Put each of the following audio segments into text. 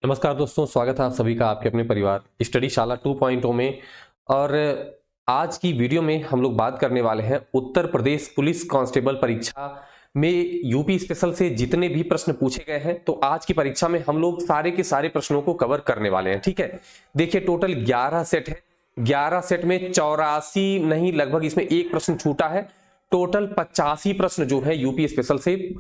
नमस्कार दोस्तों, स्वागत है आप सभी का आपके अपने परिवार स्टडी शाला 2.0 में। और आज की वीडियो में हम लोग बात करने वाले हैं उत्तर प्रदेश पुलिस कांस्टेबल परीक्षा में यूपी स्पेशल से जितने भी प्रश्न पूछे गए हैं, तो आज की परीक्षा में हम लोग सारे के सारे प्रश्नों को कवर करने वाले हैं। ठीक है, देखिए टोटल 11 सेट है। 11 सेट में 84 नहीं, लगभग इसमें एक प्रश्न छूटा है। टोटल 85 प्रश्न जो है यूपी स्पेशल से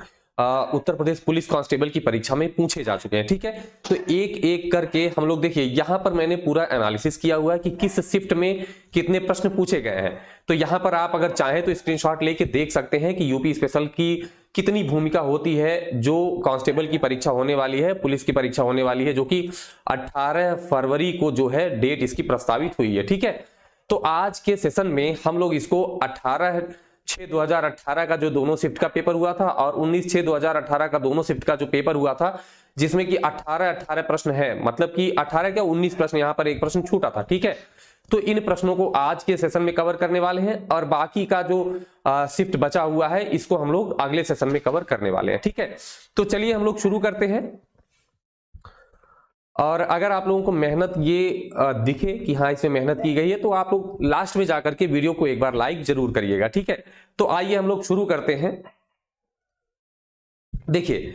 उत्तर प्रदेश पुलिस कांस्टेबल की परीक्षा में पूछे जा चुके हैं। ठीक है, तो एक एक करके हम लोग देखिए, यहां पर मैंने पूरा एनालिसिस किया हुआ है कि किस शिफ्ट में कितने प्रश्न पूछे गए हैं। तो यहां पर आप अगर चाहें तो स्क्रीनशॉट लेके देख सकते हैं कि यूपी स्पेशल की कितनी भूमिका होती है जो कांस्टेबल की परीक्षा होने वाली है, पुलिस की परीक्षा होने वाली है, जो कि 18 फरवरी को जो है डेट इसकी प्रस्तावित हुई है। ठीक है, तो आज के सेशन में हम लोग इसको 18/6/2018 का जो दोनों शिफ्ट का पेपर हुआ था और 19/6/2018 का दोनों शिफ्ट का जो पेपर हुआ था, जिसमें कि 18 प्रश्न है, मतलब कि 18 क्या 19 प्रश्न, यहां पर एक प्रश्न छूटा था। ठीक है, तो इन प्रश्नों को आज के सेशन में कवर करने वाले हैं और बाकी का जो शिफ्ट बचा हुआ है इसको हम लोग अगले सेशन में कवर करने वाले हैं। ठीक है, तो चलिए हम लोग शुरू करते हैं। और अगर आप लोगों को मेहनत ये दिखे कि हाँ इसमें मेहनत की गई है, तो आप लोग लास्ट में जाकर के वीडियो को एक बार लाइक जरूर करिएगा। ठीक है, तो आइए हम लोग शुरू करते हैं। देखिए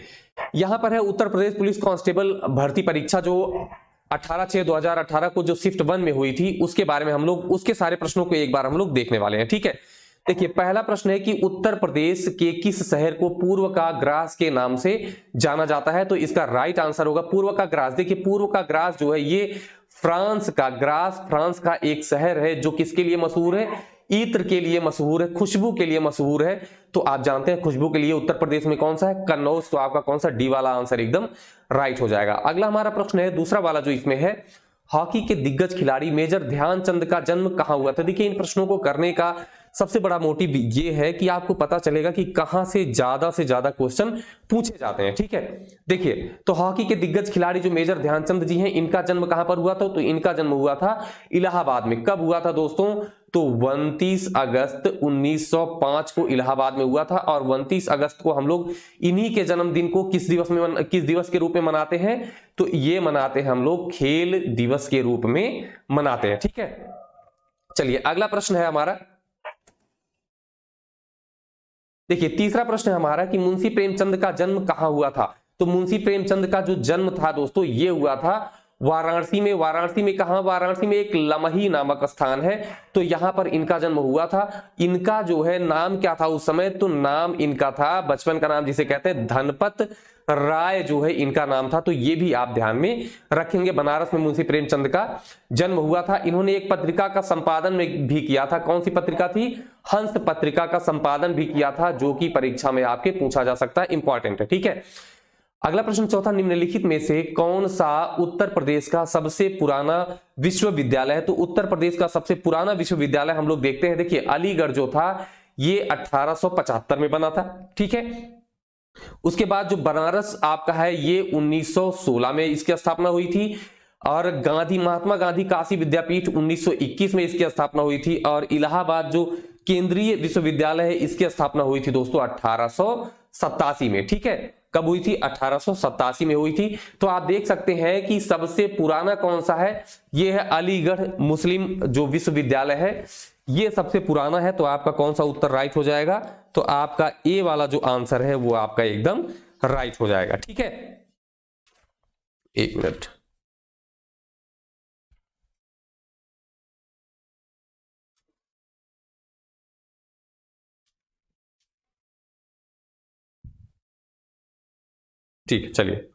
यहां पर है उत्तर प्रदेश पुलिस कांस्टेबल भर्ती परीक्षा जो 18/6/2018 को जो शिफ्ट 1 में हुई थी, उसके बारे में हम लोग उसके सारे प्रश्नों को एक बार हम लोग देखने वाले हैं। ठीक है, देखिए पहला प्रश्न है कि उत्तर प्रदेश के किस शहर को पूर्व का ग्रास के नाम से जाना जाता है। तो इसका राइट आंसर होगा पूर्व का ग्रास। देखिए पूर्व का ग्रास जो है ये फ्रांस का ग्रास, फ्रांस का एक शहर है जो किसके लिए मशहूर है, इत्र के लिए मशहूर है, खुशबू के लिए मशहूर है। तो आप जानते हैं खुशबू के लिए उत्तर प्रदेश में कौन सा है, कन्नौज। तो आपका कौन सा डी वाला आंसर एकदम राइट हो जाएगा। अगला हमारा प्रश्न है दूसरा वाला जो इसमें है, हॉकी के दिग्गज खिलाड़ी मेजर ध्यानचंद का जन्म कहां हुआ था। देखिए इन प्रश्नों को करने का सबसे बड़ा मोटिव ये है कि आपको पता चलेगा कि कहां से ज्यादा क्वेश्चन पूछे जाते हैं। ठीक है, देखिए तो हॉकी के दिग्गज खिलाड़ी जो मेजर ध्यानचंद जी हैं, इनका जन्म कहां पर हुआ था। तो इनका जन्म हुआ था इलाहाबाद में। कब हुआ था दोस्तों, तो 29 अगस्त 1905 को इलाहाबाद में हुआ था। और 29 अगस्त को हम लोग इन्हीं के जन्मदिन को किस दिवस के रूप में मनाते हैं, तो ये मनाते हैं हम लोग खेल दिवस के रूप में मनाते हैं। ठीक है, चलिए अगला प्रश्न है हमारा। देखिए तीसरा प्रश्न है हमारा कि मुंशी प्रेमचंद का जन्म कहां हुआ था। तो मुंशी प्रेमचंद का जो जन्म था दोस्तों ये हुआ था वाराणसी में। वाराणसी में कहां, वाराणसी में एक लमही नामक स्थान है, तो यहां पर इनका जन्म हुआ था। इनका जो है नाम क्या था उस समय, तो नाम इनका था, बचपन का नाम जिसे कहते हैं धनपत राय जो है इनका नाम था। तो ये भी आप ध्यान में रखेंगे। बनारस में मुंशी प्रेमचंद का जन्म हुआ था। इन्होंने एक पत्रिका का संपादन में भी किया था। कौन सी पत्रिका थी, हंस पत्रिका का संपादन भी किया था, जो कि परीक्षा में आपके पूछा जा सकता है, इंपॉर्टेंट है। ठीक है, अगला प्रश्न चौथा, निम्नलिखित में से कौन सा उत्तर प्रदेश का सबसे पुराना विश्वविद्यालय है। तो उत्तर प्रदेश का सबसे पुराना विश्वविद्यालय हम लोग देखते हैं। देखिए अलीगढ़ जो था ये 1875 में बना था। ठीक है, उसके बाद जो बनारस आपका है ये 1916 में इसकी स्थापना हुई थी। और महात्मा गांधी काशी विद्यापीठ 1921 में इसकी स्थापना हुई थी। और इलाहाबाद जो केंद्रीय विश्वविद्यालय है इसकी स्थापना हुई थी दोस्तों 1887 में। ठीक है, कब हुई थी, 1887 में हुई थी। तो आप देख सकते हैं कि सबसे पुराना कौन सा है, ये है अलीगढ़ मुस्लिम जो विश्वविद्यालय है, ये सबसे पुराना है। तो आपका कौन सा उत्तर राइट हो जाएगा, तो आपका ए वाला जो आंसर है वो आपका एकदम राइट हो जाएगा। ठीक है, एक मिनट। ठीक है, चलिए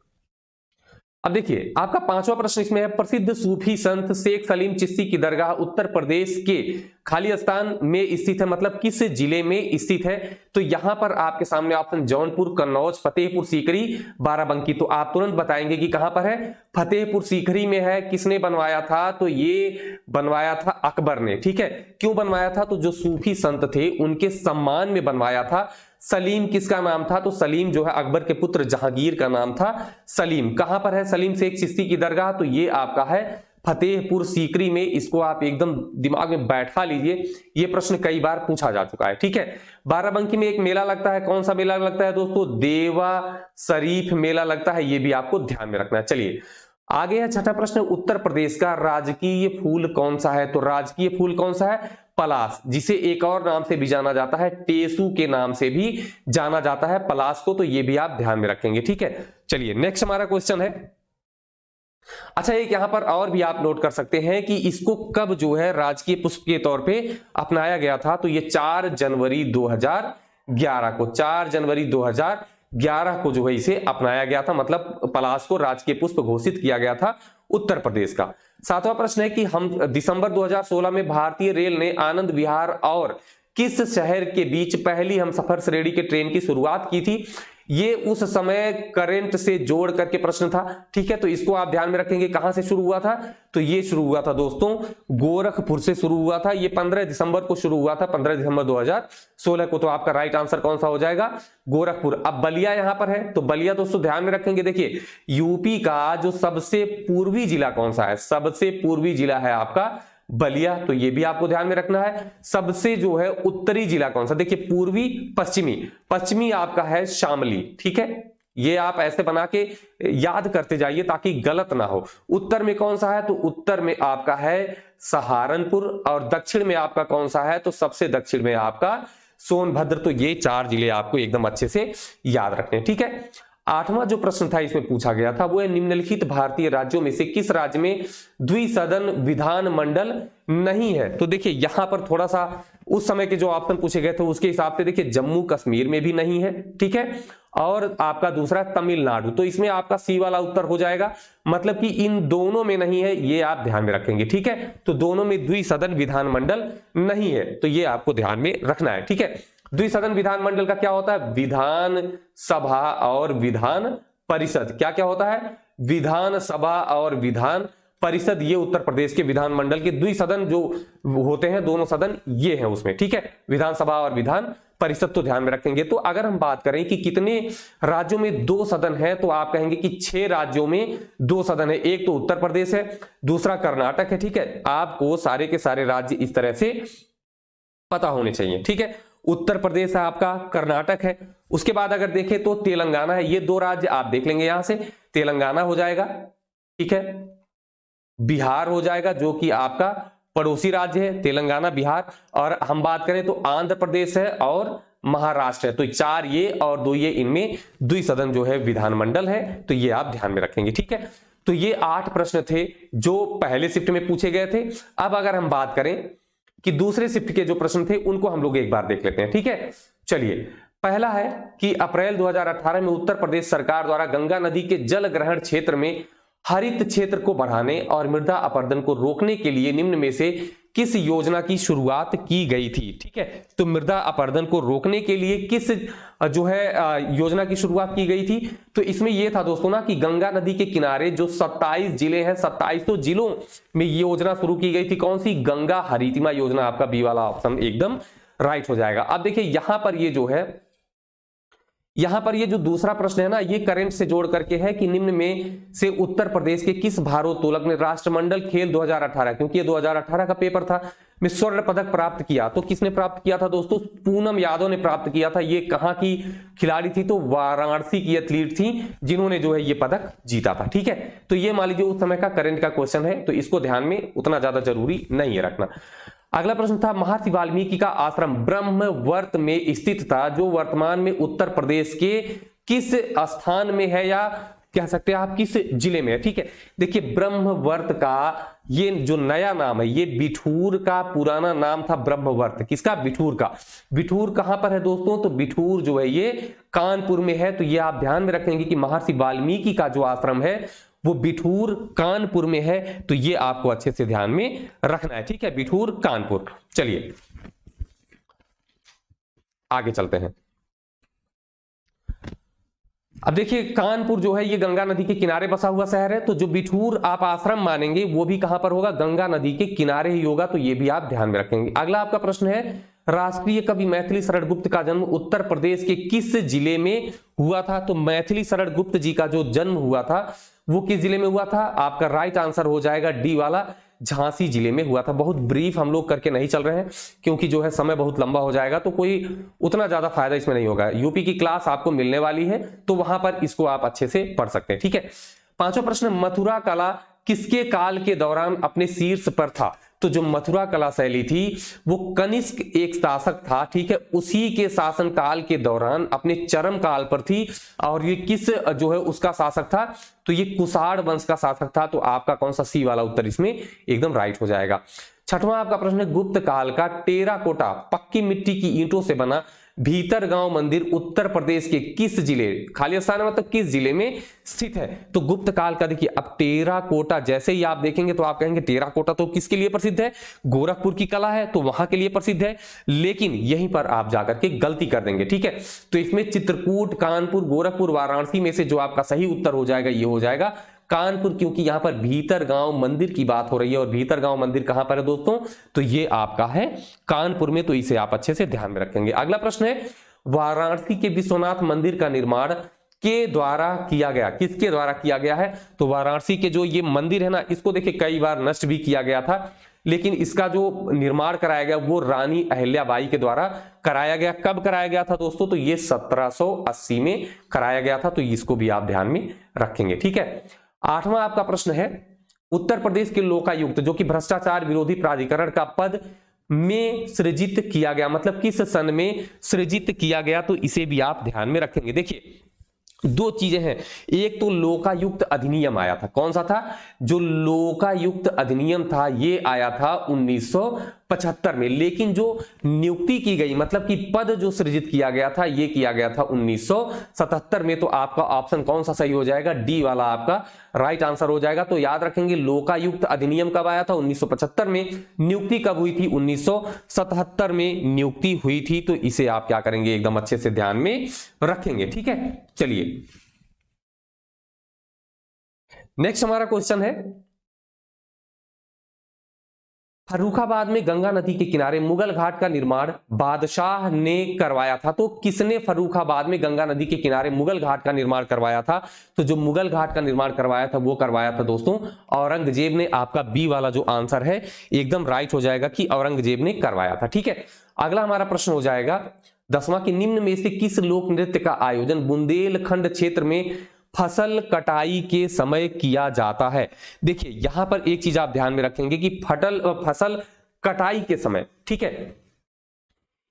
अब देखिए आपका पांचवा प्रश्न इसमें है, प्रसिद्ध सूफी संत शेख सलीम चिश्ती की दरगाह उत्तर प्रदेश के खाली स्थान में स्थित है, मतलब किस जिले में स्थित है। तो यहां पर आपके सामने ऑप्शन जौनपुर, कन्नौज, फतेहपुर सीकरी, बाराबंकी। तो आप तुरंत बताएंगे कि कहां पर है, फतेहपुर सीकरी में है। किसने बनवाया था, तो ये बनवाया था अकबर ने। ठीक है, क्यों बनवाया था, तो जो सूफी संत थे उनके सम्मान में बनवाया था। सलीम किसका नाम था, तो सलीम जो है अकबर के पुत्र जहांगीर का नाम था सलीम। कहां पर है सलीम शेख चिश्ती की दरगाह, तो ये आपका है फतेहपुर सीकरी में। इसको आप एकदम दिमाग में बैठा लीजिए, ये प्रश्न कई बार पूछा जा चुका है। ठीक है, बाराबंकी में एक मेला लगता है, कौन सा मेला लगता है दोस्तों, देवा शरीफ मेला लगता है, ये भी आपको ध्यान में रखना है। चलिए आगे है छठा प्रश्न, उत्तर प्रदेश का राजकीय फूल कौन सा है? तो राजकीय फूल कौन सा है? पलाश, जिसे एक और नाम से भी जाना जाता है, टेसू के नाम से भी जाना जाता है पलाश को, तो ये भी आप ध्यान में रखेंगे। ठीक है, चलिए नेक्स्ट हमारा क्वेश्चन है। अच्छा, एक यहां पर और भी आप नोट कर सकते हैं कि इसको कब जो है राजकीय पुष्प के तौर पे अपनाया गया था। तो ये 4 जनवरी 2011 को, 4 जनवरी 2011 को जो है इसे अपनाया गया था, मतलब पलाश को राजकीय पुष्प घोषित किया गया था उत्तर प्रदेश का। सातवां प्रश्न है कि हम दिसंबर 2016 में भारतीय रेल ने आनंद विहार और किस शहर के बीच पहली हमसफर श्रेणी के ट्रेन की शुरुआत की थी? ये उस समय करंट से जोड़ करके प्रश्न था। ठीक है, तो इसको आप ध्यान में रखेंगे। कहां से शुरू हुआ था? तो ये शुरू हुआ था दोस्तों गोरखपुर से शुरू हुआ था। ये 15 दिसंबर को शुरू हुआ था, 15 दिसंबर 2016 को। तो आपका राइट आंसर कौन सा हो जाएगा? गोरखपुर। अब बलिया यहां पर है, तो बलिया दोस्तों ध्यान में रखेंगे। देखिए, यूपी का जो सबसे पूर्वी जिला कौन सा है? सबसे पूर्वी जिला है आपका बलिया, तो ये भी आपको ध्यान में रखना है। सबसे जो है उत्तरी जिला कौन सा? देखिए, पूर्वी पश्चिमी, पश्चिमी आपका है शामली। ठीक है, ये आप ऐसे बना के याद करते जाइए ताकि गलत ना हो। उत्तर में कौन सा है? तो उत्तर में आपका है सहारनपुर, और दक्षिण में आपका कौन सा है? तो सबसे दक्षिण में आपका सोनभद्र। तो ये 4 जिले आपको एकदम अच्छे से याद रखने हैं। ठीक है, 8वां जो प्रश्न था इसमें पूछा गया था वो है, निम्नलिखित भारतीय राज्यों में से किस राज्य में द्विसदन विधान मंडल नहीं है? तो देखिए, यहां पर थोड़ा सा उस समय के जो ऑप्शन पूछे गए थे उसके हिसाब से देखिए, जम्मू कश्मीर में भी नहीं है। ठीक है, और आपका दूसरा तमिलनाडु, तो इसमें आपका सी वाला उत्तर हो जाएगा, मतलब कि इन दोनों में नहीं है, ये आप ध्यान में रखेंगे। ठीक है, तो दोनों में द्विसदन विधान मंडल नहीं है, तो ये आपको ध्यान में रखना है। ठीक है, द्विसदन विधानमंडल का क्या होता है? विधान सभा और विधान परिषद। क्या क्या होता है? विधान सभा और विधान परिषद, ये उत्तर प्रदेश के विधानमंडल के द्विसदन जो होते हैं, दोनों सदन ये हैं उसमें। ठीक है, विधानसभा और विधान परिषद, तो ध्यान में रखेंगे। तो अगर हम बात करें कि कितने राज्यों में 2 सदन है, तो आप कहेंगे कि 6 राज्यों में 2 सदन है। एक तो उत्तर प्रदेश है, दूसरा कर्नाटक है। ठीक है, आपको सारे के सारे राज्य इस तरह से पता होने चाहिए। ठीक है, उत्तर प्रदेश है आपका, कर्नाटक है, उसके बाद अगर देखें तो तेलंगाना है। ये 2 राज्य आप देख लेंगे यहां से, तेलंगाना हो जाएगा। ठीक है, बिहार हो जाएगा जो कि आपका पड़ोसी राज्य है, तेलंगाना बिहार। और हम बात करें तो आंध्र प्रदेश है और महाराष्ट्र है। तो 4 ये और 2 ये, इनमें द्विसदन जो है विधानमंडल है, तो ये आप ध्यान में रखेंगे। ठीक है, तो ये 8 प्रश्न थे जो पहले शिफ्ट में पूछे गए थे। अब अगर हम बात करें कि दूसरे शिफ्ट के जो प्रश्न थे उनको हम लोग एक बार देख लेते हैं। ठीक है, चलिए, पहला है कि अप्रैल 2018 में उत्तर प्रदेश सरकार द्वारा गंगा नदी के जल ग्रहण क्षेत्र में हरित क्षेत्र को बढ़ाने और मृदा अपरदन को रोकने के लिए निम्न में से किस योजना की शुरुआत की गई थी? ठीक है, तो मृदा अपरदन को रोकने के लिए किस जो है योजना की शुरुआत की गई थी? तो इसमें यह था दोस्तों ना कि गंगा नदी के किनारे जो 27 जिले हैं, 27 जिलों में ये योजना शुरू की गई थी। कौन सी? गंगा हरितिमा योजना। आपका बी वाला ऑप्शन एकदम राइट हो जाएगा। अब देखिए, यहां पर ये जो है, यहां पर ये जो दूसरा प्रश्न है ना, ये करंट से जोड़ करके है कि निम्न में से उत्तर प्रदेश के किस भारोत्तोलक ने राष्ट्रमंडल खेल 2018, क्योंकि ये 2018 का पेपर था, में स्वर्ण पदक प्राप्त किया? तो किसने प्राप्त किया था दोस्तों? पूनम यादव ने प्राप्त किया था। ये कहां की खिलाड़ी थी? तो वाराणसी की एथलीट थी जिन्होंने जो है ये पदक जीता था। ठीक है, तो ये मान लीजिए उस समय का करंट का क्वेश्चन है, तो इसको ध्यान में उतना ज्यादा जरूरी नहीं है रखना। अगला प्रश्न था, महर्षि वाल्मीकि का आश्रम ब्रह्मवर्त में स्थित था, जो वर्तमान में उत्तर प्रदेश के किस स्थान में है, या कह सकते हैं आप किस जिले में है? ठीक है, देखिए, ब्रह्मवर्त का ये जो नया नाम है, ये बिठूर का पुराना नाम था ब्रह्मवर्त। किसका? बिठूर का। बिठूर कहां पर है दोस्तों? तो बिठूर जो है ये कानपुर में है। तो ये आप ध्यान में रखेंगे कि महर्षि वाल्मीकि का जो आश्रम है वो बिठूर कानपुर में है, तो ये आपको अच्छे से ध्यान में रखना है। ठीक है, बिठूर कानपुर। चलिए आगे चलते हैं। अब देखिए, कानपुर जो है ये गंगा नदी के किनारे बसा हुआ शहर है, तो जो बिठूर आप आश्रम मानेंगे वो भी कहां पर होगा? गंगा नदी के किनारे ही होगा, तो ये भी आप ध्यान में रखेंगे। अगला आपका प्रश्न है, राष्ट्रीय कवि मैथिली शरण गुप्त का जन्म उत्तर प्रदेश के किस जिले में हुआ था? तो मैथिली शरण गुप्त जी का जो जन्म हुआ था वो किस जिले में हुआ था? आपका राइट आंसर हो जाएगा डी वाला, झांसी जिले में हुआ था। बहुत ब्रीफ हम लोग करके नहीं चल रहे हैं क्योंकि जो है समय बहुत लंबा हो जाएगा, तो कोई उतना ज्यादा फायदा इसमें नहीं होगा। यूपी की क्लास आपको मिलने वाली है, तो वहां पर इसको आप अच्छे से पढ़ सकते हैं। ठीक है, पांचवा प्रश्न, मथुरा कला किसके काल के दौरान अपने शीर्ष पर था? तो जो मथुरा कला शैली थी वो कनिष्क एक शासक था, ठीक है, उसी के शासन काल के दौरान अपने चरम काल पर थी। और ये किस जो है उसका शासक था? तो ये कुषाण वंश का शासक था। तो आपका कौन सा सी वाला उत्तर इसमें एकदम राइट हो जाएगा। छठवां आपका प्रश्न है, गुप्त काल का टेराकोटा पक्की मिट्टी की ईंटों से बना भीतरगांव मंदिर उत्तर प्रदेश के किस जिले, खाली स्थान है मतलब किस जिले में स्थित है? तो गुप्त काल का देखिए, अब टेराकोटा जैसे ही आप देखेंगे तो आप कहेंगे टेराकोटा तो किसके लिए प्रसिद्ध है? गोरखपुर की कला है तो वहां के लिए प्रसिद्ध है, लेकिन यहीं पर आप जाकर के गलती कर देंगे, ठीक है। तो इसमें चित्रकूट, कानपुर, गोरखपुर, वाराणसी में से जो आपका सही उत्तर हो जाएगा ये हो जाएगा कानपुर, क्योंकि यहां पर भीतरगांव मंदिर की बात हो रही है। और भीतरगांव मंदिर कहां पर है दोस्तों? तो ये आपका है कानपुर में। तो इसे आप अच्छे से ध्यान में रखेंगे। अगला प्रश्न है, वाराणसी के विश्वनाथ मंदिर का निर्माण के द्वारा किया गया, किसके द्वारा किया गया है? तो वाराणसी के जो ये मंदिर है ना, इसको देखिए कई बार नष्ट भी किया गया था, लेकिन इसका जो निर्माण कराया गया वो रानी अहिल्याबाई के द्वारा कराया गया। कब कराया गया था दोस्तों? तो ये 1780 में कराया गया था। तो इसको भी आप ध्यान में रखेंगे, ठीक है। आठवां आपका प्रश्न है, उत्तर प्रदेश के लोकायुक्त जो कि भ्रष्टाचार विरोधी प्राधिकरण का पद में सृजित किया गया, मतलब किस सन में सृजित किया गया? तो इसे भी आप ध्यान में रखेंगे। देखिए दो चीजें हैं, एक तो लोकायुक्त अधिनियम आया था, कौन सा था? जो लोकायुक्त अधिनियम था ये आया था 1975 में, लेकिन जो नियुक्ति की गई मतलब कि पद जो सृजित किया गया था ये किया गया था 1977 में। तो आपका ऑप्शन कौन सा सही हो जाएगा? डी वाला आपका राइट आंसर हो जाएगा। तो याद रखेंगे लोकायुक्त अधिनियम कब आया था? 1975 में। नियुक्ति कब हुई थी? 1977 में नियुक्ति हुई थी। तो इसे आप क्या करेंगे? एकदम अच्छे से ध्यान में रखेंगे, ठीक है। चलिए नेक्स्ट हमारा क्वेश्चन है, फर्रुखाबाद में गंगा नदी के किनारे मुगल घाट का निर्माण बादशाह ने करवाया था। तो किसने फर्रुखाबाद में गंगा नदी के किनारे मुगल घाट का निर्माण करवाया था? तो जो मुगल घाट का निर्माण करवाया था वो करवाया था दोस्तों औरंगजेब ने। आपका बी वाला जो आंसर है एकदम राइट हो जाएगा कि औरंगजेब ने करवाया था, ठीक है। अगला हमारा प्रश्न हो जाएगा 10वां कि निम्न में से किस लोक नृत्य का आयोजन बुंदेलखंड क्षेत्र में फसल कटाई के समय किया जाता है? देखिए यहां पर एक चीज आप ध्यान में रखेंगे कि फसल कटाई के समय, ठीक है,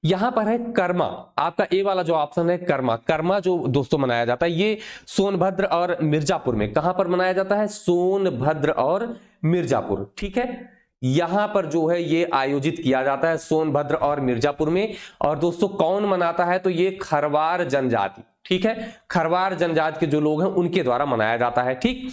यहां पर है कर्मा। आपका ए वाला जो ऑप्शन है कर्मा, कर्मा जो दोस्तों मनाया जाता है ये सोनभद्र और मिर्जापुर में। कहां पर मनाया जाता है? सोनभद्र और मिर्जापुर, ठीक है। यहां पर जो है ये आयोजित किया जाता है सोनभद्र और मिर्जापुर में। और दोस्तों कौन मनाता है? तो ये खरवार जनजाति, ठीक है, खरवार जनजाति के जो लोग हैं उनके द्वारा मनाया जाता है, ठीक।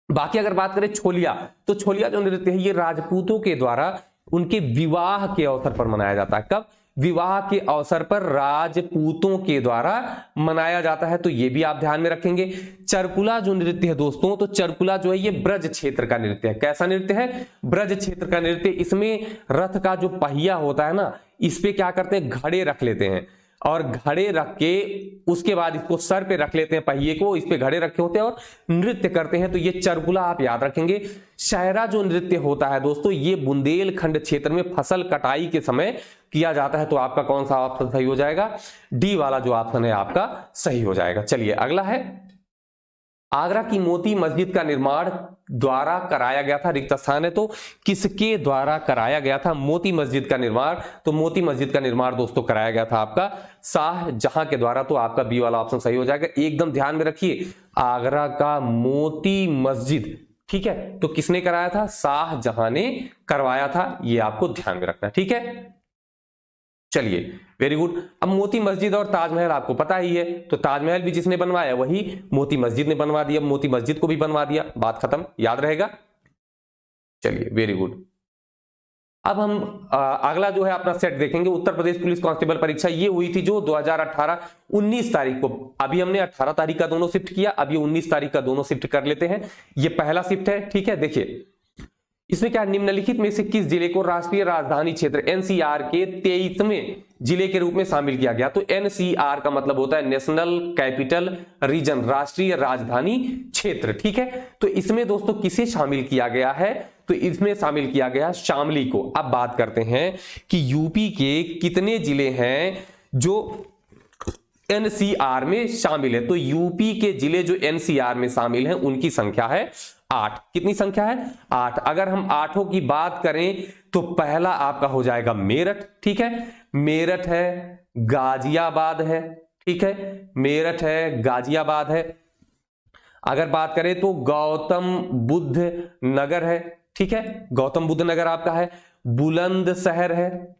बाकी अगर बात करें छोलिया, तो छोलिया जो नृत्य है ये राजपूतों के द्वारा उनके विवाह के अवसर पर मनाया जाता है। कब? विवाह के अवसर पर राजपूतों के द्वारा मनाया जाता है। तो ये भी आप ध्यान में रखेंगे। चरकुला जो नृत्य है दोस्तों, तो चरकुला जो है ये ब्रज क्षेत्र का नृत्य है। कैसा नृत्य है? ब्रज क्षेत्र का नृत्य। इसमें रथ का जो पहिया होता है ना, इस पे क्या करते हैं? घड़े रख लेते हैं और घड़े रख के उसके बाद इसको सर पे रख लेते हैं, पहिए को इस पे घड़े रखे होते हैं और नृत्य करते हैं। तो ये चरकुला आप याद रखेंगे। शायरा जो नृत्य होता है दोस्तों ये बुंदेलखंड क्षेत्र में फसल कटाई के समय किया जाता है। तो आपका कौन सा ऑप्शन सही हो जाएगा? डी वाला जो ऑप्शन है आपका सही हो जाएगा। चलिए अगला है, आगरा की मोती मस्जिद का निर्माण द्वारा कराया गया था, रिक्त स्थान है तो किसके द्वारा कराया गया था मोती मस्जिद का निर्माण? तो मोती मस्जिद का निर्माण दोस्तों कराया गया था आपका शाहजहां के द्वारा। तो आपका बी वाला ऑप्शन सही हो जाएगा। एकदम ध्यान में रखिए, आगरा का मोती मस्जिद, ठीक है, तो किसने कराया था? शाहजहां ने करवाया था। ये आपको ध्यान में रखना, ठीक है। चलिए वेरी गुड। अब मोती मस्जिद और ताजमहल आपको पता ही है, तो ताजमहल भी जिसने बनवाया वही मोती मस्जिद ने बनवा दिया, मोती मस्जिद को भी बनवा दिया, बात खत्म, याद रहेगा। चलिए वेरी गुड। अब हम अगला जो है अपना सेट देखेंगे। उत्तर प्रदेश पुलिस कांस्टेबल परीक्षा ये हुई थी जो 2018 19 तारीख को। अभी हमने 18 तारीख का दोनों शिफ्ट किया, अब ये 19 तारीख का दोनों शिफ्ट कर लेते हैं। ये पहला शिफ्ट है, ठीक है। देखिए इसमें क्या, निम्नलिखित में से किस जिले को राष्ट्रीय राजधानी क्षेत्र एनसीआर के 23वें जिले के रूप में शामिल किया गया? तो एनसीआर का मतलब होता है नेशनल कैपिटल रीजन, राष्ट्रीय राजधानी क्षेत्र, ठीक है। तो इसमें दोस्तों किसे शामिल किया गया है? तो इसमें शामिल किया गया शामली को। अब बात करते हैं कि यूपी के कितने जिले हैं जो एनसीआर में शामिल है। तो यूपी के जिले जो एनसीआर में शामिल हैं उनकी संख्या है 8। कितनी संख्या है? 8। अगर हम 8 की बात करें तो पहला आपका हो जाएगा मेरठ, ठीक है, मेरठ है, गाजियाबाद है, ठीक है, मेरठ है, गाजियाबाद है। अगर बात करें तो गौतम बुद्ध नगर है, ठीक है, गौतम बुद्ध नगर आपका है, बुलंदशहर है।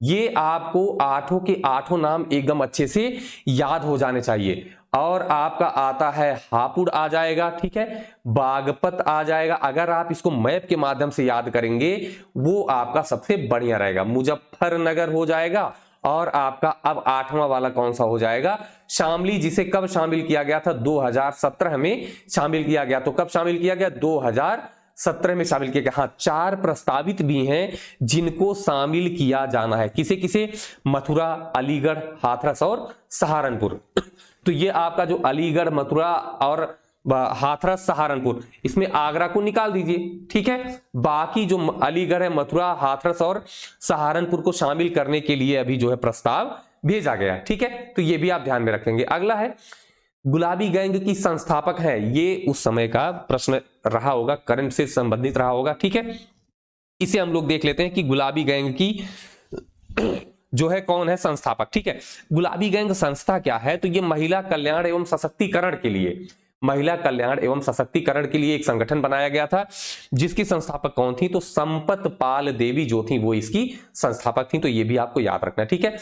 ये आपको 8 के 8 नाम एकदम अच्छे से याद हो जाने चाहिए। और आपका आता है हापुड़ आ जाएगा, ठीक है, बागपत आ जाएगा। अगर आप इसको मैप के माध्यम से याद करेंगे वो आपका सबसे बढ़िया रहेगा। मुजफ्फरनगर हो जाएगा। और आपका अब 8वां वाला कौन सा हो जाएगा? शामली, जिसे कब शामिल किया गया था? 2017 में शामिल किया गया। तो कब शामिल किया गया? 2017 में शामिल किया गया। हाँ, 4 प्रस्तावित भी हैं जिनको शामिल किया जाना है। किसे किसे? मथुरा, अलीगढ़, हाथरस और सहारनपुर। तो ये आपका जो अलीगढ़, मथुरा और हाथरस, सहारनपुर, इसमें आगरा को निकाल दीजिए, ठीक है। बाकी जो अलीगढ़ है, मथुरा, हाथरस और सहारनपुर को शामिल करने के लिए अभी जो है प्रस्ताव भेजा गया, ठीक है। तो ये भी आप ध्यान में रखेंगे। अगला है गुलाबी गैंग की संस्थापक है। ये उस समय का प्रश्न रहा होगा, करंट से संबंधित रहा होगा, ठीक है। इसे हम लोग देख लेते हैं कि गुलाबी गैंग की जो है कौन है संस्थापक, ठीक है। गुलाबी गैंग संस्था क्या है? तो ये महिला कल्याण एवं सशक्तिकरण के लिए, महिला कल्याण एवं सशक्तिकरण के लिए एक संगठन बनाया गया था, जिसकी संस्थापक कौन थी? तो संपत पाल देवी जो थी वो इसकी संस्थापक थी। तो ये भी आपको याद रखना है, ठीक है।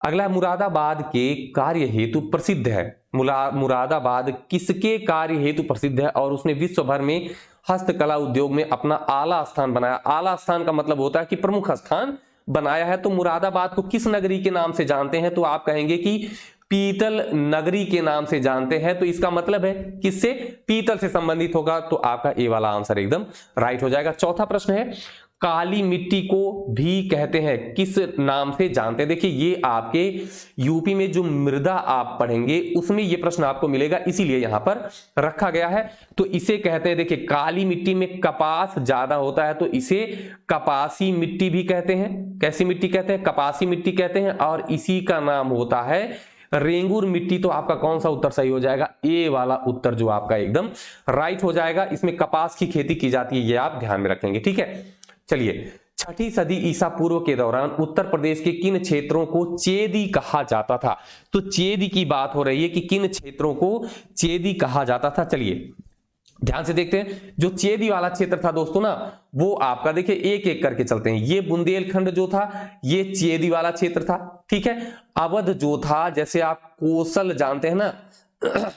अगला मुरादाबाद के कार्य हेतु प्रसिद्ध है। मुरादाबाद किसके कार्य हेतु प्रसिद्ध है? और उसने विश्व भर में हस्तकला उद्योग में अपना आला स्थान बनाया। आला स्थान का मतलब होता है कि प्रमुख स्थान बनाया है। तो मुरादाबाद को किस नगरी के नाम से जानते हैं? तो आप कहेंगे कि पीतल नगरी के नाम से जानते हैं। तो इसका मतलब है किससे? पीतल से संबंधित होगा। तो आपका ए वाला आंसर एकदम राइट हो जाएगा। चौथा प्रश्न है काली मिट्टी को भी कहते हैं, किस नाम से जानते हैं? देखिए ये आपके यूपी में जो मृदा आप पढ़ेंगे उसमें ये प्रश्न आपको मिलेगा, इसीलिए यहां पर रखा गया है। तो इसे कहते हैं, देखिए काली मिट्टी में कपास ज्यादा होता है तो इसे कपासी मिट्टी भी कहते हैं। कैसी मिट्टी कहते हैं? कपासी मिट्टी कहते हैं। और इसी का नाम होता है रेंगुर मिट्टी। तो आपका कौन सा उत्तर सही हो जाएगा? ए वाला उत्तर जो आपका एकदम राइट हो जाएगा। इसमें कपास की खेती की जाती है, ये आप ध्यान में रखेंगे, ठीक है। चलिए, 6ठी सदी ईसा पूर्व के दौरान उत्तर प्रदेश के किन क्षेत्रों को चेदी कहा जाता था? तो चेदी की बात हो रही है कि किन क्षेत्रों को चेदी कहा जाता था। चलिए ध्यान से देखते हैं। जो चेदी वाला क्षेत्र था दोस्तों ना, वो आपका देखिए एक एक करके चलते हैं। ये बुंदेलखंड जो था ये चेदी वाला क्षेत्र था, ठीक है। अवध जो था, जैसे आप कोसल जानते हैं ना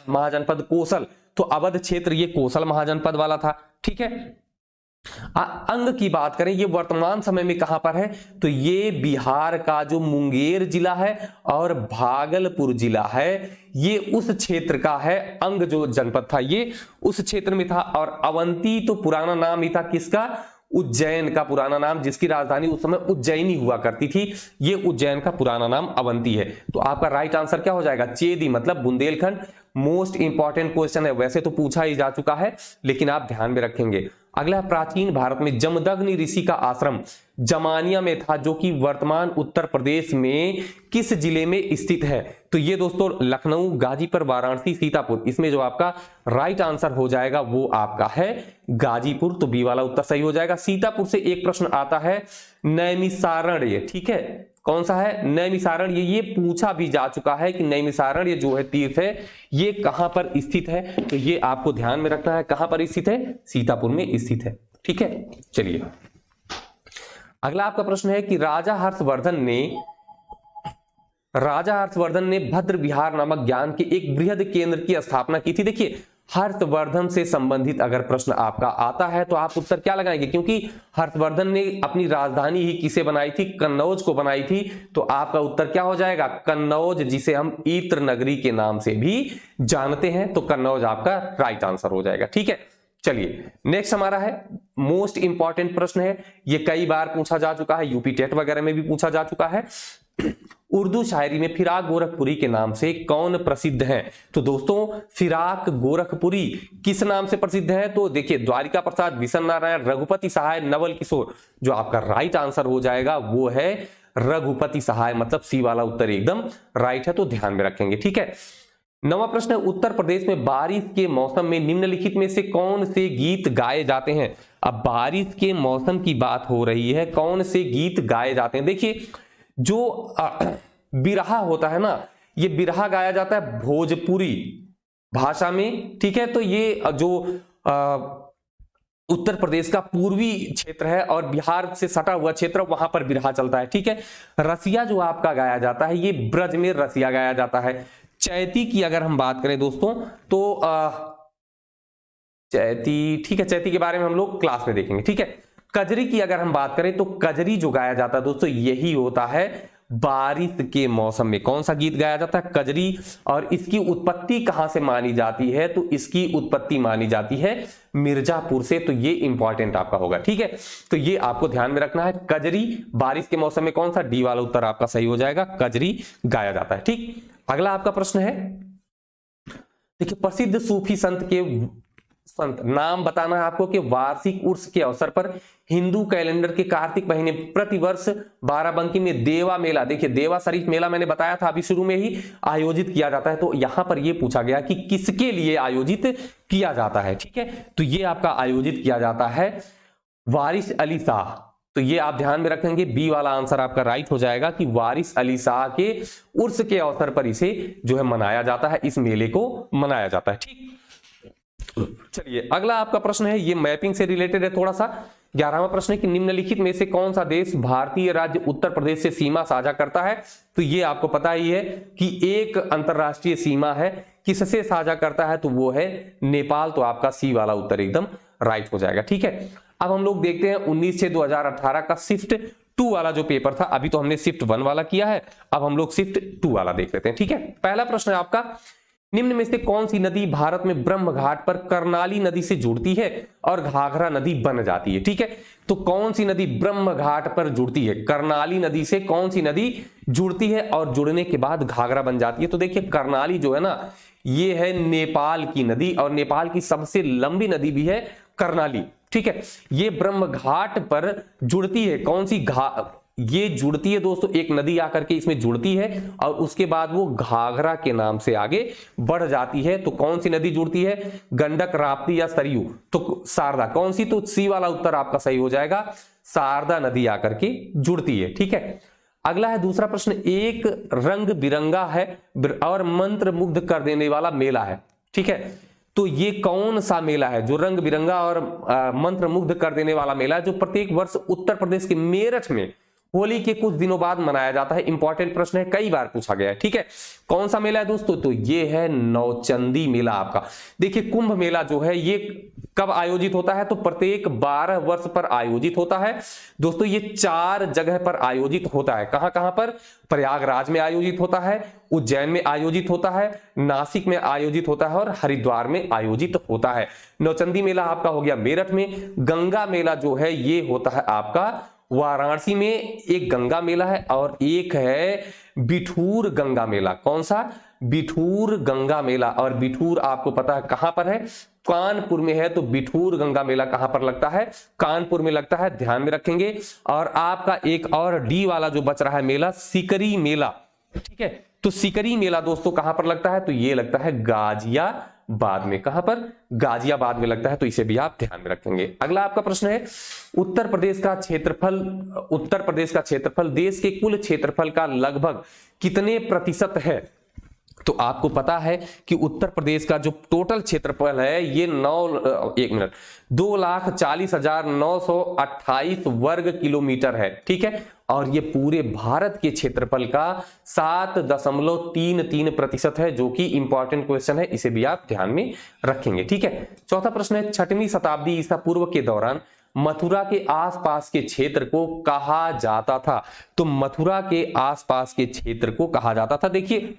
महाजनपद कोसल, तो अवध क्षेत्र ये कोसल महाजनपद वाला था, ठीक है। अंग की बात करें, ये वर्तमान समय में कहां पर है? तो ये बिहार का जो मुंगेर जिला है और भागलपुर जिला है, ये उस क्षेत्र का है। अंग जो जनपद था ये उस क्षेत्र में था। और अवंती तो पुराना नाम ही था किसका? उज्जैन का पुराना नाम, जिसकी राजधानी उस समय उज्जैनी हुआ करती थी। ये उज्जैन का पुराना नाम अवंती है। तो आपका राइट आंसर क्या हो जाएगा? चेदी मतलब बुंदेलखंड। मोस्ट इंपॉर्टेंट क्वेश्चन है, वैसे तो पूछा ही जा चुका है लेकिन आप ध्यान में रखेंगे। अगला, प्राचीन भारत में जमदग्नि ऋषि का आश्रम जमानिया में था, जो कि वर्तमान उत्तर प्रदेश में किस जिले में स्थित है? तो ये दोस्तों लखनऊ, गाजीपुर, वाराणसी, सीतापुर, इसमें जो आपका राइट आंसर हो जाएगा वो आपका है गाजीपुर। तो बी वाला उत्तर सही हो जाएगा। सीतापुर से एक प्रश्न आता है नैमिषारण्य, ठीक है। कौन सा है? नैमिषारण्य। ये पूछा भी जा चुका है कि नैमिषारण्य जो है तीर्थ है ये कहां पर स्थित है? तो ये आपको ध्यान में रखना है, कहां पर स्थित है? सीतापुर में स्थित है, ठीक है। चलिए अगला आपका प्रश्न है कि राजा हर्षवर्धन ने भद्र विहार नामक ज्ञान के एक बृहद केंद्र की स्थापना की थी। देखिए हर्षवर्धन से संबंधित अगर प्रश्न आपका आता है तो आप उत्तर क्या लगाएंगे? क्योंकि हर्षवर्धन ने अपनी राजधानी ही किसे बनाई थी? कन्नौज को बनाई थी। तो आपका उत्तर क्या हो जाएगा? कन्नौज, जिसे हम इत्र नगरी के नाम से भी जानते हैं। तो कन्नौज आपका राइट आंसर हो जाएगा, ठीक है। चलिए नेक्स्ट हमारा है मोस्ट इंपॉर्टेंट प्रश्न है, ये कई बार पूछा जा चुका है, यूपी टेट वगैरह में भी पूछा जा चुका है। उर्दू शायरी में फिराक गोरखपुरी के नाम से कौन प्रसिद्ध है? तो दोस्तों फिराक गोरखपुरी किस नाम से प्रसिद्ध है? तो देखिए द्वारिका प्रसाद, बिशन नारायण, रघुपति सहाय, नवल किशोर। जो आपका राइट आंसर हो जाएगा वो है रघुपति सहाय, मतलब सी वाला उत्तर एकदम राइट है, तो ध्यान में रखेंगे। ठीक है, 9वां प्रश्न है, उत्तर प्रदेश में बारिश के मौसम में निम्नलिखित में से कौन से गीत गाए जाते हैं? अब बारिश के मौसम की बात हो रही है, कौन से गीत गाए जाते हैं? देखिए जो बिरहा होता है ना, ये बिरहा गाया जाता है भोजपुरी भाषा में। ठीक है, तो ये जो उत्तर प्रदेश का पूर्वी क्षेत्र है और बिहार से सटा हुआ क्षेत्र, वहां पर बिरहा चलता है। ठीक है, रसिया जो आपका गाया जाता है ये ब्रज में रसिया गाया जाता है। चैती की अगर हम बात करें दोस्तों तो चैती, ठीक है, चैती के बारे में हम लोग क्लास में देखेंगे। ठीक है, कजरी की अगर हम बात करें तो कजरी जो गाया जाता है दोस्तों यही होता है बारिश के मौसम में। कौन सा गीत गाया जाता है? कजरी। और इसकी उत्पत्ति कहां से मानी जाती है? तो इसकी उत्पत्ति मानी जाती है मिर्जापुर से, तो ये इंपॉर्टेंट आपका होगा। ठीक है, तो ये आपको ध्यान में रखना है, कजरी बारिश के मौसम में। कौन सा? डी वाला उत्तर आपका सही हो जाएगा, कजरी गाया जाता है। ठीक, अगला आपका प्रश्न है, देखिए प्रसिद्ध सूफी संत नाम बताना है आपको कि वार्षिक उर्स के अवसर पर हिंदू कैलेंडर के कार्तिक महीने प्रतिवर्ष बाराबंकी में देवा मेला, देखिए देवा शरीफ मेला मैंने बताया था अभी शुरू में ही, आयोजित किया जाता है। तो यहां पर यह पूछा गया कि किसके लिए आयोजित किया जाता है। ठीक है, तो यह आपका आयोजित किया जाता है वारिस अली शाह। तो ये आप ध्यान में रखेंगे, बी वाला आंसर आपका राइट हो जाएगा कि वारिस अली शाह के उर्स के अवसर पर इसे जो है मनाया जाता है, इस मेले को मनाया जाता है। ठीक, चलिए अगला आपका प्रश्न है, ये मैपिंग से रिलेटेड है थोड़ा सा। 11वां प्रश्न है कि निम्नलिखित में से कौन सा देश भारतीय राज्य उत्तर प्रदेश से सीमा साझा करता है? तो ये आपको पता ही है कि एक अंतरराष्ट्रीय सीमा है, किससे साझा करता है? तो वो है नेपाल। तो आपका सी वाला उत्तर एकदम राइट हो जाएगा। ठीक है, अब हम लोग देखते हैं 19/6/2018 का शिफ्ट 2 वाला जो पेपर था। अभी तो हमने शिफ्ट 1 वाला किया है, अब हम लोग शिफ्ट 2 वाला देख लेते हैं। ठीक है, पहला प्रश्न है आपका, निम्न में से कौन सी नदी भारत में ब्रह्म घाट पर कर्नाली नदी से जुड़ती है और घाघरा नदी बन जाती है? ठीक है, तो कौन सी नदी ब्रह्म घाट पर जुड़ती है? कर्नाली नदी से कौन सी नदी जुड़ती है और जुड़ने के बाद घाघरा बन जाती है? तो देखिए कर्नाली जो है ना, ये है नेपाल की नदी और नेपाल की सबसे लंबी नदी भी है कर्नाली। ठीक है, ये ब्रह्म घाट पर जुड़ती है। कौन सी ये जुड़ती है दोस्तों, एक नदी आकर के इसमें जुड़ती है और उसके बाद वो घाघरा के नाम से आगे बढ़ जाती है। तो कौन सी नदी जुड़ती है? गंडक, राप्ती या सरयू? तो शारदा। कौन सी? तो सी वाला उत्तर आपका सही हो जाएगा, शारदा नदी आकर के जुड़ती है। ठीक है, अगला है दूसरा प्रश्न, एक रंग बिरंगा है और मंत्र मुग्ध कर देने वाला मेला है। ठीक है, तो ये कौन सा मेला है जो रंग बिरंगा और मंत्र मुग्ध कर देने वाला मेला है, जो प्रत्येक वर्ष उत्तर प्रदेश के मेरठ में होली के कुछ दिनों बाद मनाया जाता है? इंपॉर्टेंट प्रश्न है, कई बार पूछा गया है। ठीक है, कौन सा मेला है दोस्तों? तो ये है नौचंदी मेला आपका। देखिए कुंभ मेला जो है ये कब आयोजित होता है? तो प्रत्येक 12 वर्ष पर आयोजित होता है दोस्तों। ये 4 जगह पर आयोजित होता है। कहां कहां पर? प्रयागराज में आयोजित होता है, उज्जैन में आयोजित होता है, नासिक में आयोजित होता है और हरिद्वार में आयोजित होता है। नौचंदी मेला आपका हो गया मेरठ में। गंगा मेला जो है ये होता है आपका वाराणसी में, एक गंगा मेला है और एक है बिठूर गंगा मेला। कौन सा? बिठूर गंगा मेला। और बिठूर आपको पता है कहां पर है? कानपुर में है। तो बिठूर गंगा मेला कहां पर लगता है? कानपुर में लगता है, ध्यान में रखेंगे। और आपका एक और डी वाला जो बच रहा है मेला, सिकरी मेला। ठीक है, तो सिकरी मेला दोस्तों कहां पर लगता है? तो ये लगता है गाजियाबाद में। कहां पर? गाजियाबाद में लगता है, तो इसे भी आप ध्यान में रखेंगे। अगला आपका प्रश्न है, उत्तर प्रदेश का क्षेत्रफल देश के कुल क्षेत्रफल का लगभग कितने प्रतिशत है? तो आपको पता है कि उत्तर प्रदेश का जो टोटल क्षेत्रफल है ये 2,40,928 वर्ग किलोमीटर है। ठीक है, और ये पूरे भारत के क्षेत्रफल का 7.33% है, जो कि इंपॉर्टेंट क्वेश्चन है, इसे भी आप ध्यान में रखेंगे। ठीक है, चौथा प्रश्न है, 6वीं शताब्दी ईसा पूर्व के दौरान मथुरा के आसपास के क्षेत्र को कहा जाता था? तो मथुरा के आसपास के क्षेत्र को कहा जाता था, देखिए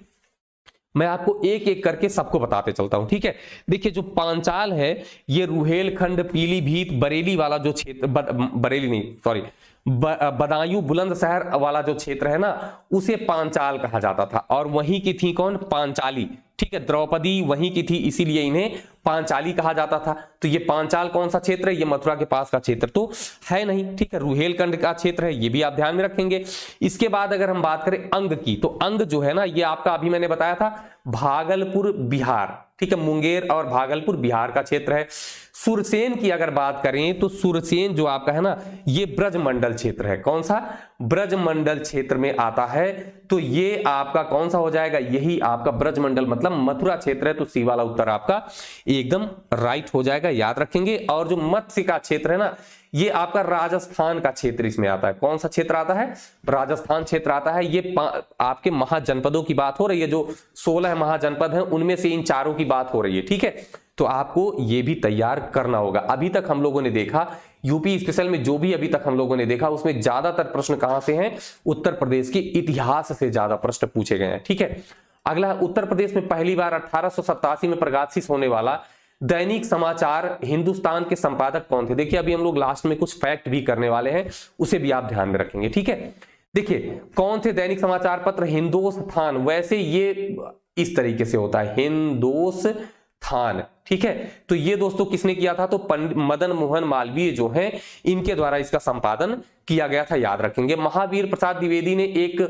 मैं आपको एक एक करके सबको बताते चलता हूं, ठीक है। देखिए जो पांचाल है ये रुहेलखंड, पीलीभीत, बरेली वाला जो क्षेत्र, बरेली नहीं सॉरी, बदायूं बुलंदशहर वाला जो क्षेत्र है ना, उसे पांचाल कहा जाता था। और वहीं की थी कौन, पांचाली, ठीक है। द्रौपदी वहीं की थी, इसीलिए इन्हें पांचाली कहा जाता था। तो ये पांचाल कौन सा क्षेत्र है, ये मथुरा के पास का क्षेत्र तो है नहीं, ठीक है। रुहेलखंड का क्षेत्र है, ये भी आप ध्यान में रखेंगे। इसके बाद अगर हम बात करें अंग की, तो अंग जो है ना, ये आपका अभी मैंने बताया था भागलपुर बिहार, ठीक है। मुंगेर और भागलपुर बिहार का क्षेत्र है। सुरसेन की अगर बात करें तो सुरसेन जो आपका है ना, ये ब्रजमंडल क्षेत्र है। कौन सा, ब्रजमंडल क्षेत्र में आता है। तो ये आपका कौन सा हो जाएगा, यही आपका ब्रजमंडल मतलब मथुरा क्षेत्र है। तो सी वाला उत्तर आपका एकदम राइट हो जाएगा, याद रखेंगे। और जो मत्स्य का क्षेत्र है ना, ये आपका राजस्थान का क्षेत्र इसमें आता है। कौन सा क्षेत्र आता है, राजस्थान क्षेत्र आता है। ये आपके महाजनपदों की बात हो रही है, जो 16 महाजनपद हैं उनमें से इन चारों की बात हो रही है, ठीक है। तो आपको ये भी तैयार करना होगा। अभी तक हम लोगों ने देखा यूपी स्पेशल में, जो भी अभी तक हम लोगों ने देखा उसमें ज्यादातर प्रश्न कहां से हैं, उत्तर प्रदेश के इतिहास से ज्यादा प्रश्न पूछे गए हैं, ठीक है। अगला, उत्तर प्रदेश में पहली बार 1887 में प्रकाशित होने वाला दैनिक समाचार हिंदुस्तान के संपादक कौन थे। देखिए अभी हम लोग लास्ट में कुछ फैक्ट भी करने वाले हैं, उसे भी आप ध्यान में रखेंगे, ठीक है। देखिए कौन थे दैनिक समाचार पत्र, हिंदुस्तान। वैसे ये इस तरीके से होता है, हिंदुस्तान, ठीक है। तो ये दोस्तों किसने किया था, तो पंडित मदन मोहन मालवीय जो हैं, इनके द्वारा इसका संपादन किया गया था, याद रखेंगे। महावीर प्रसाद द्विवेदी ने एक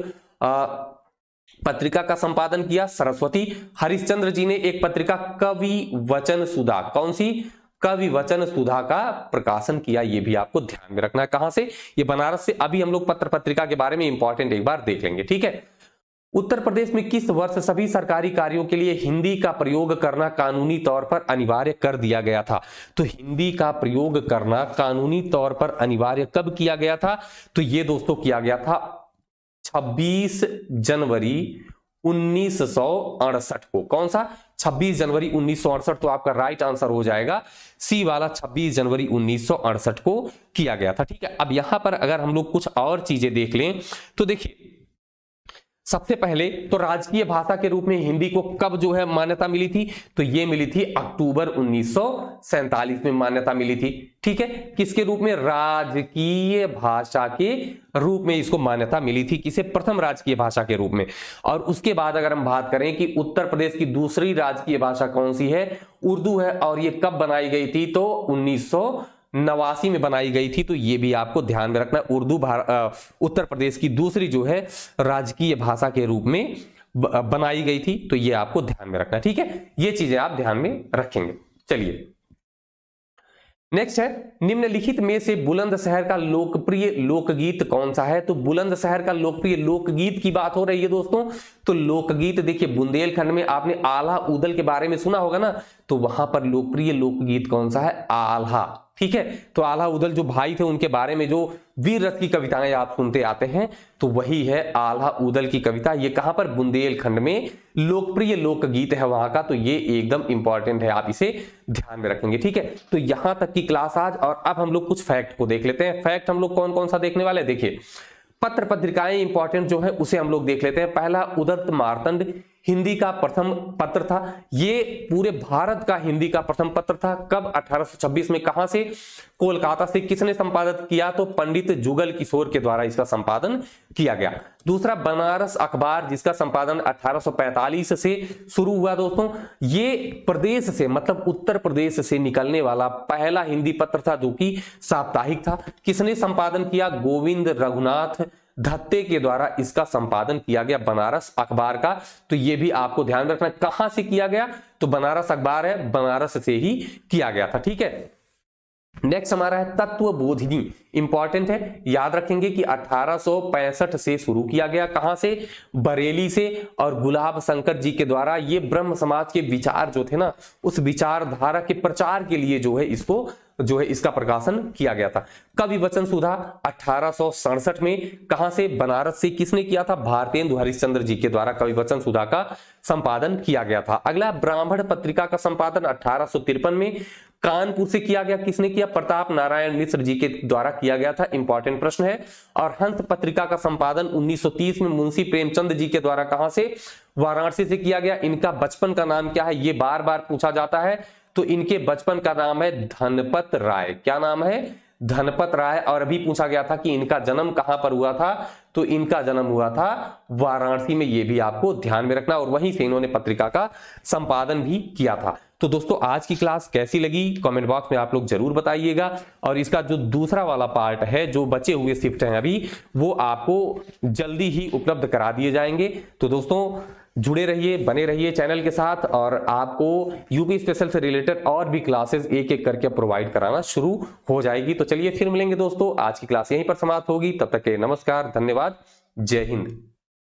पत्रिका का संपादन किया, सरस्वती। हरिश्चंद्र जी ने एक पत्रिका कवि वचन सुधा, कौन सी, कवि वचन सुधा का प्रकाशन किया। ये भी आपको ध्यान में रखना है। कहां से, ये बनारस से। अभी हम लोग पत्र पत्रिका के बारे में इंपॉर्टेंट एक बार देख लेंगे, ठीक है। उत्तर प्रदेश में किस वर्ष सभी सरकारी कार्यों के लिए हिंदी का प्रयोग करना कानूनी तौर पर अनिवार्य कर दिया गया था। तो हिंदी का प्रयोग करना कानूनी तौर पर अनिवार्य कब किया गया था, तो ये दोस्तों किया गया था 26 जनवरी 1968 को। कौन सा, 26 जनवरी 1968। तो आपका राइट आंसर हो जाएगा सी वाला, 26 जनवरी 1968 को किया गया था, ठीक है। अब यहां पर अगर हम लोग कुछ और चीजें देख लें तो देखिए सबसे पहले तो राजकीय भाषा के रूप में हिंदी को कब जो है मान्यता मिली थी, तो ये मिली थी अक्टूबर 1947 में मान्यता मिली थी, ठीक है। किसके रूप में, राजकीय भाषा के रूप में इसको मान्यता मिली थी। किसे, प्रथम राजकीय भाषा के रूप में। और उसके बाद अगर हम बात करें कि उत्तर प्रदेश की दूसरी राजकीय भाषा कौन सी है, उर्दू है। और ये कब बनाई गई थी, तो 1989 में बनाई गई थी। तो ये भी आपको ध्यान में रखना, उर्दू उत्तर प्रदेश की दूसरी जो है राजकीय भाषा के रूप में बनाई गई थी। तो ये आपको ध्यान में रखना, ठीक है। ये चीजें आप ध्यान में रखेंगे। चलिए नेक्स्ट है, निम्नलिखित में से बुलंदशहर का लोकप्रिय लोकगीत कौन सा है। तो बुलंदशहर का लोकप्रिय लोकगीत की बात हो रही है दोस्तों। तो लोकगीत देखिए बुंदेलखंड में आपने आल्हा उदल के बारे में सुना होगा ना, तो वहां पर लोकप्रिय लोकगीत कौन सा है, आल्हा, ठीक है। तो आल्हा उदल जो भाई थे उनके बारे में जो वीर रस की कविताएं आप सुनते आते हैं, तो वही है आल्हा उदल की कविता। ये कहां पर, बुंदेलखंड में लोकप्रिय लोकगीत है वहां का। तो ये एकदम इंपॉर्टेंट है, आप इसे ध्यान में रखेंगे, ठीक है। तो यहां तक की क्लास आज। और अब हम लोग कुछ फैक्ट को देख लेते हैं। फैक्ट हम लोग कौन कौन सा देखने वाले हैं, देखिए पत्र पत्रिकाएं इंपॉर्टेंट जो है उसे हम लोग देख लेते हैं। पहला, उदत्त मार्तंड हिंदी का प्रथम पत्र था। ये पूरे भारत का हिंदी का प्रथम पत्र था। कब, 1826 में। कहां से, कोलकाता से। किसने संपादित किया, तो पंडित जुगल किशोर के द्वारा इसका संपादन किया गया। दूसरा, बनारस अखबार जिसका संपादन 1845 से शुरू हुआ दोस्तों। ये प्रदेश से मतलब उत्तर प्रदेश से निकलने वाला पहला हिंदी पत्र था जो कि साप्ताहिक था। किसने संपादन किया, गोविंद रघुनाथ धत्ते के द्वारा इसका संपादन किया गया, बनारस अखबार का। तो ये भी आपको ध्यान रखना, कहां से किया गया, तो बनारस अखबार है, बनारस से ही किया गया था, ठीक है। नेक्स्ट हमारा है तत्वबोधिनी, इंपॉर्टेंट है, याद रखेंगे कि 1865 से शुरू किया गया। कहां से, बरेली से। और गुलाब शंकर जी के द्वारा ये ब्रह्म समाज के विचार जो थे ना, उस विचारधारा के प्रचार के लिए जो है इसको जो है इसका प्रकाशन किया गया था। कवि वचन सुधा 1867 में। कहां से, बनारस से। किसने किया था, भारतेंदु हरिश्चंद्र जी के द्वारा कवि वचन सुधा का संपादन किया गया था। अगला, ब्राह्मण पत्रिका का संपादन 1853 में कानपुर से किया गया। किसने किया, प्रताप नारायण मिश्र जी के द्वारा किया गया था, इंपॉर्टेंट प्रश्न है। और हंस पत्रिका का संपादन 1930 में मुंशी प्रेमचंद जी के द्वारा कहां से, वाराणसी से किया गया। इनका बचपन का नाम क्या है, ये बार बार पूछा जाता है। तो इनके बचपन का नाम है धनपत राय। क्या नाम है, धनपत राय। और अभी पूछा गया था कि इनका जन्म कहां पर हुआ था, तो इनका जन्म हुआ था वाराणसी में। ये भी आपको ध्यान में रखना। और वहीं से इन्होंने पत्रिका का संपादन भी किया था। तो दोस्तों आज की क्लास कैसी लगी कमेंट बॉक्स में आप लोग जरूर बताइएगा। और इसका जो दूसरा वाला पार्ट है, जो बचे हुए शिफ्ट हैं अभी, वो आपको जल्दी ही उपलब्ध करा दिए जाएंगे। तो दोस्तों जुड़े रहिए, बने रहिए चैनल के साथ, और आपको यूपी स्पेशल से रिलेटेड और भी क्लासेस एक एक करके प्रोवाइड कराना शुरू हो जाएगी। तो चलिए फिर मिलेंगे दोस्तों, आज की क्लास यहीं पर समाप्त होगी। तब तक के नमस्कार, धन्यवाद, जय हिंद।